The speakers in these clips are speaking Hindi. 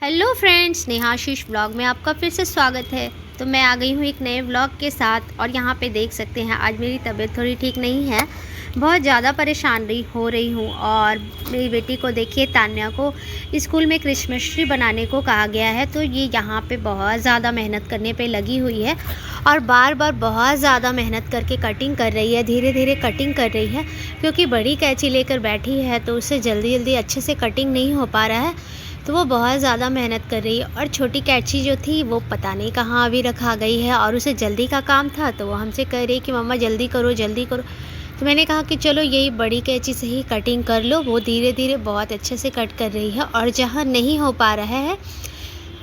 हेलो फ्रेंड्स, नेहाशीष व्लॉग में आपका फिर से स्वागत है। तो मैं आ गई हूँ एक नए व्लॉग के साथ और यहाँ पे देख सकते हैं आज मेरी तबीयत थोड़ी ठीक नहीं है। बहुत ज़्यादा परेशान हो रही हूँ और मेरी बेटी को देखिए, तान्या को स्कूल में क्रिसमस ट्री बनाने को कहा गया है। तो ये यहाँ पे बहुत ज़्यादा मेहनत करने पे लगी हुई है और बार बार बहुत ज़्यादा मेहनत करके कटिंग कर रही है, धीरे धीरे कटिंग कर रही है क्योंकि बड़ी कैंची लेकर बैठी है तो उससे जल्दी जल्दी अच्छे से कटिंग नहीं हो पा रहा है। तो वो बहुत ज़्यादा मेहनत कर रही है और छोटी कैंची जो थी वो पता नहीं कहाँ अभी रखा गई है और उसे जल्दी का काम था तो वो हमसे कह रही कि मम्मा जल्दी करो जल्दी करो। तो मैंने कहा कि चलो यही बड़ी कैंची से ही कटिंग कर लो। वो धीरे धीरे बहुत अच्छे से कट कर रही है और जहाँ नहीं हो पा रहा है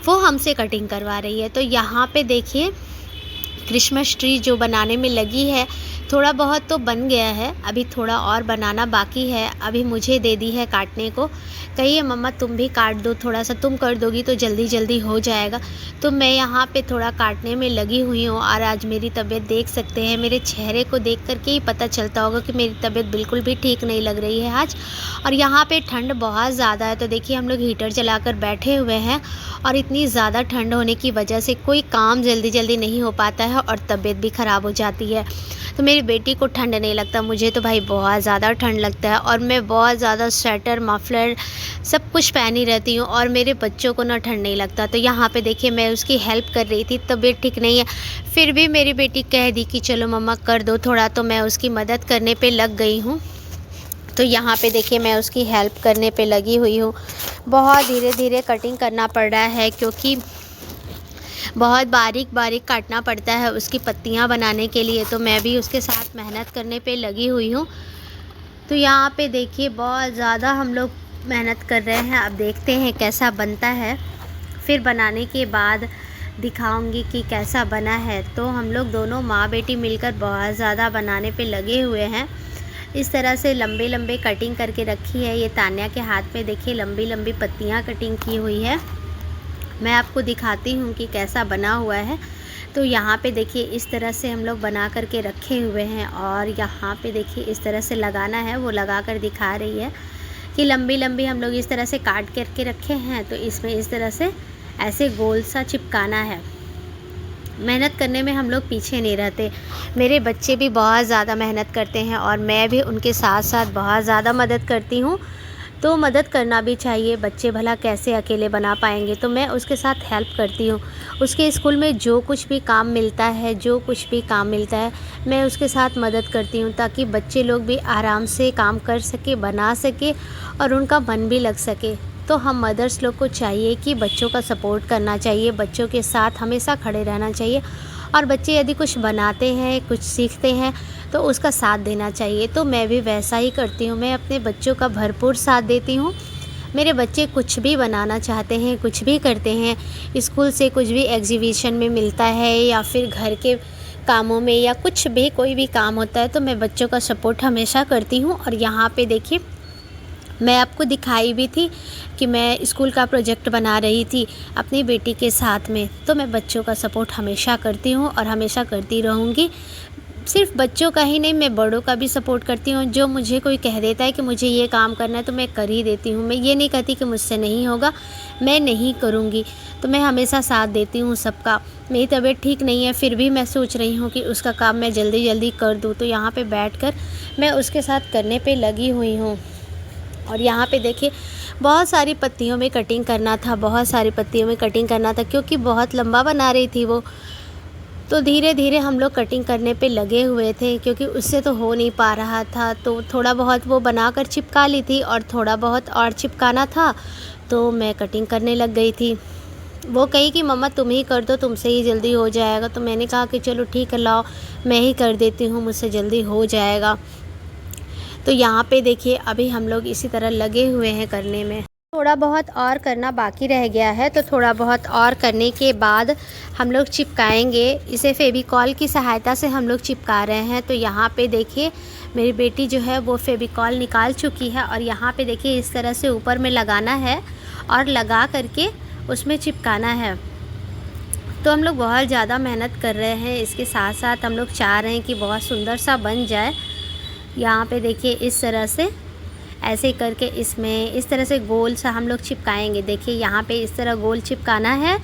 वो हमसे कटिंग करवा रही है। तो यहाँ पे देखिए, क्रिसमस ट्री जो बनाने में लगी है, थोड़ा बहुत तो बन गया है, अभी थोड़ा और बनाना बाकी है। अभी मुझे दे दी है काटने को, कहिए मम्मा तुम भी काट दो, थोड़ा सा तुम कर दोगी तो जल्दी जल्दी हो जाएगा। तो मैं यहाँ पे थोड़ा काटने में लगी हुई हूँ और आज मेरी तबीयत देख सकते हैं, मेरे चेहरे को देख कर के ही पता चलता होगा कि मेरी तबीयत बिल्कुल भी ठीक नहीं लग रही है आज। और यहाँ पे ठंड बहुत ज़्यादा है तो देखिए हम लोग हीटर जलाकर बैठे हुए हैं और इतनी ज़्यादा ठंड होने की वजह से कोई काम जल्दी जल्दी नहीं हो पाता है और तबीयत भी ख़राब हो जाती है। तो मेरी बेटी को ठंड नहीं लगता, मुझे तो भाई बहुत ज़्यादा ठंड लगता है और मैं बहुत ज़्यादा स्वेटर मफलर सब कुछ पहनी रहती हूँ और मेरे बच्चों को ना ठंड नहीं लगता। तो यहाँ पे देखिए मैं उसकी हेल्प कर रही थी, तबीयत ठीक नहीं है फिर भी मेरी बेटी कह दी कि चलो मम्मा कर दो थोड़ा, तो मैं उसकी मदद करने पे लग गई हूँ। तो यहाँ पे देखिए मैं उसकी हेल्प करने पे लगी हुई हूँ। बहुत धीरे धीरे कटिंग करना पड़ रहा है क्योंकि बहुत बारीक बारीक काटना पड़ता है उसकी पत्तियाँ बनाने के लिए। तो मैं भी उसके साथ मेहनत करने पे लगी हुई हूँ। तो यहाँ पे देखिए बहुत ज़्यादा हम लोग मेहनत कर रहे हैं। अब देखते हैं कैसा बनता है, फिर बनाने के बाद दिखाऊंगी कि कैसा बना है। तो हम लोग दोनों माँ बेटी मिलकर बहुत ज़्यादा बनाने पे लगे हुए हैं। इस तरह से लंबे लंबे कटिंग करके रखी है। ये तान्या के हाथ में देखिए लंबी लंबी पत्तियाँ कटिंग की हुई है। मैं आपको दिखाती हूँ कि कैसा बना हुआ है। तो यहाँ पे देखिए इस तरह से हम लोग बना करके रखे हुए हैं और यहाँ पे देखिए इस तरह से लगाना है, वो लगा कर दिखा रही है कि लंबी लंबी हम लोग इस तरह से काट करके रखे हैं। तो इसमें इस तरह से ऐसे गोल सा चिपकाना है। मेहनत करने में हम लोग पीछे नहीं रहते। मेरे बच्चे भी बहुत ज़्यादा मेहनत करते हैं और मैं भी उनके साथ साथ बहुत ज़्यादा मदद करती हूँ। तो मदद करना भी चाहिए, बच्चे भला कैसे अकेले बना पाएंगे। तो मैं उसके साथ हेल्प करती हूँ। उसके स्कूल में जो कुछ भी काम मिलता है मैं उसके साथ मदद करती हूँ ताकि बच्चे लोग भी आराम से काम कर सके, बना सके और उनका मन भी लग सके। तो हम मदर्स लोग को चाहिए कि बच्चों का सपोर्ट करना चाहिए, बच्चों के साथ हमेशा खड़े रहना चाहिए और बच्चे यदि कुछ बनाते हैं, कुछ सीखते हैं तो उसका साथ देना चाहिए। तो मैं भी वैसा ही करती हूँ, मैं अपने बच्चों का भरपूर साथ देती हूँ। मेरे बच्चे कुछ भी बनाना चाहते हैं, कुछ भी करते हैं, स्कूल से कुछ भी एग्जीबिशन में मिलता है या फिर घर के कामों में या कुछ भी कोई भी काम होता है तो मैं बच्चों का सपोर्ट हमेशा करती हूँ। और यहाँ पे देखिए मैं आपको दिखाई भी थी कि मैं स्कूल का प्रोजेक्ट बना रही थी अपनी बेटी के साथ में। तो मैं बच्चों का सपोर्ट हमेशा करती हूँ और हमेशा करती रहूँगी। सिर्फ बच्चों का ही नहीं, मैं बड़ों का भी सपोर्ट करती हूँ। जो मुझे कोई कह देता है कि मुझे ये काम करना है तो मैं कर ही देती हूँ। मैं ये नहीं कहती कि मुझसे नहीं होगा, मैं नहीं करूँगी। तो मैं हमेशा साथ देती हूँ सबका। मेरी तबीयत ठीक नहीं है फिर भी मैं सोच रही हूँ कि उसका काम मैं जल्दी जल्दी कर दूँ। तो यहाँ पे बैठकर मैं उसके साथ करने पे लगी हुई हूँ। और यहाँ पे देखिए बहुत सारी पत्तियों में कटिंग करना था, बहुत सारी पत्तियों में कटिंग करना था क्योंकि बहुत लंबा बना रही थी वो। तो धीरे धीरे हम लोग कटिंग करने पे लगे हुए थे क्योंकि उससे तो हो नहीं पा रहा था। तो थोड़ा बहुत वो बनाकर चिपका ली थी और थोड़ा बहुत और चिपकाना था तो मैं कटिंग करने लग गई थी। वो कही कि मम्मा तुम ही कर दो, तुमसे ही जल्दी हो जाएगा। तो मैंने कहा कि चलो ठीक है, लाओ मैं ही कर देती हूँ, मुझसे जल्दी हो जाएगा। तो यहाँ पे देखिए अभी हम लोग इसी तरह लगे हुए हैं करने में। थोड़ा बहुत और करना बाकी रह गया है तो थोड़ा बहुत और करने के बाद हम लोग चिपकाएंगे। इसे फेविकॉल की सहायता से हम लोग चिपका रहे हैं। तो यहाँ पे देखिए मेरी बेटी जो है वो फेविकॉल निकाल चुकी है और यहाँ पे देखिए इस तरह से ऊपर में लगाना है और लगा करके उसमें चिपकाना है। तो हम लोग बहुत ज़्यादा मेहनत कर रहे हैं, इसके साथ साथ हम लोग चाह रहे हैं कि बहुत सुंदर सा बन जाए। यहाँ पे देखिए इस तरह से ऐसे ही करके इसमें इस तरह से गोल सा हम लोग चिपकाएंगे। देखिए यहाँ पे इस तरह गोल चिपकाना है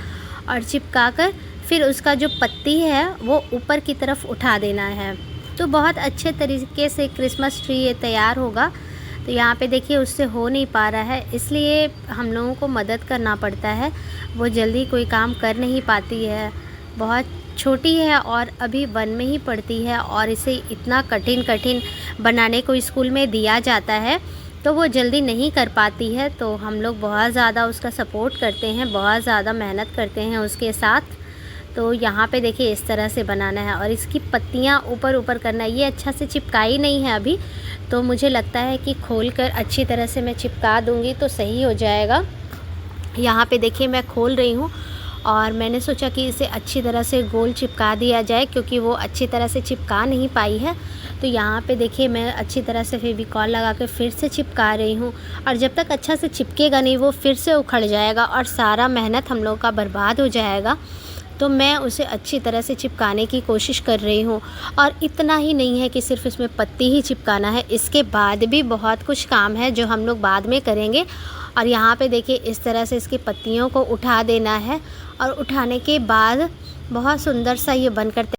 और चिपका कर फिर उसका जो पत्ती है वो ऊपर की तरफ उठा देना है। तो बहुत अच्छे तरीके से क्रिसमस ट्री ये तैयार होगा। तो यहाँ पे देखिए उससे हो नहीं पा रहा है, इसलिए हम लोगों को मदद करना पड़ता है। वो जल्दी कोई काम कर नहीं पाती है, बहुत छोटी है और अभी 1 में ही पढ़ती है और इसे इतना कठिन बनाने को स्कूल में दिया जाता है तो वो जल्दी नहीं कर पाती है। तो हम लोग बहुत ज़्यादा उसका सपोर्ट करते हैं, बहुत ज़्यादा मेहनत करते हैं उसके साथ। तो यहाँ पे देखिए इस तरह से बनाना है और इसकी पत्तियाँ ऊपर करना है। ये अच्छा से चिपकाई नहीं है अभी, तो मुझे लगता है कि खोल कर अच्छी तरह से मैं चिपका दूँगी तो सही हो जाएगा। यहाँ पे देखिए मैं खोल रही हूँ और मैंने सोचा कि इसे अच्छी तरह से गोल चिपका दिया जाए, क्योंकि वो अच्छी तरह से चिपका नहीं पाई है। तो यहाँ पे देखिए मैं अच्छी तरह से फेविकॉल लगा के फिर से चिपका रही हूँ, और जब तक अच्छा से चिपकेगा नहीं वो फिर से उखड़ जाएगा और सारा मेहनत हम लोग का बर्बाद हो जाएगा। तो मैं उसे अच्छी तरह से चिपकाने की कोशिश कर रही हूँ। और इतना ही नहीं है कि सिर्फ इसमें पत्ती ही चिपकाना है, इसके बाद भी बहुत कुछ काम है जो हम लोग बाद में करेंगे। और यहाँ पे देखिए इस तरह से इसकी पत्तियों को उठा देना है और उठाने के बाद बहुत सुंदर सा ये बनकर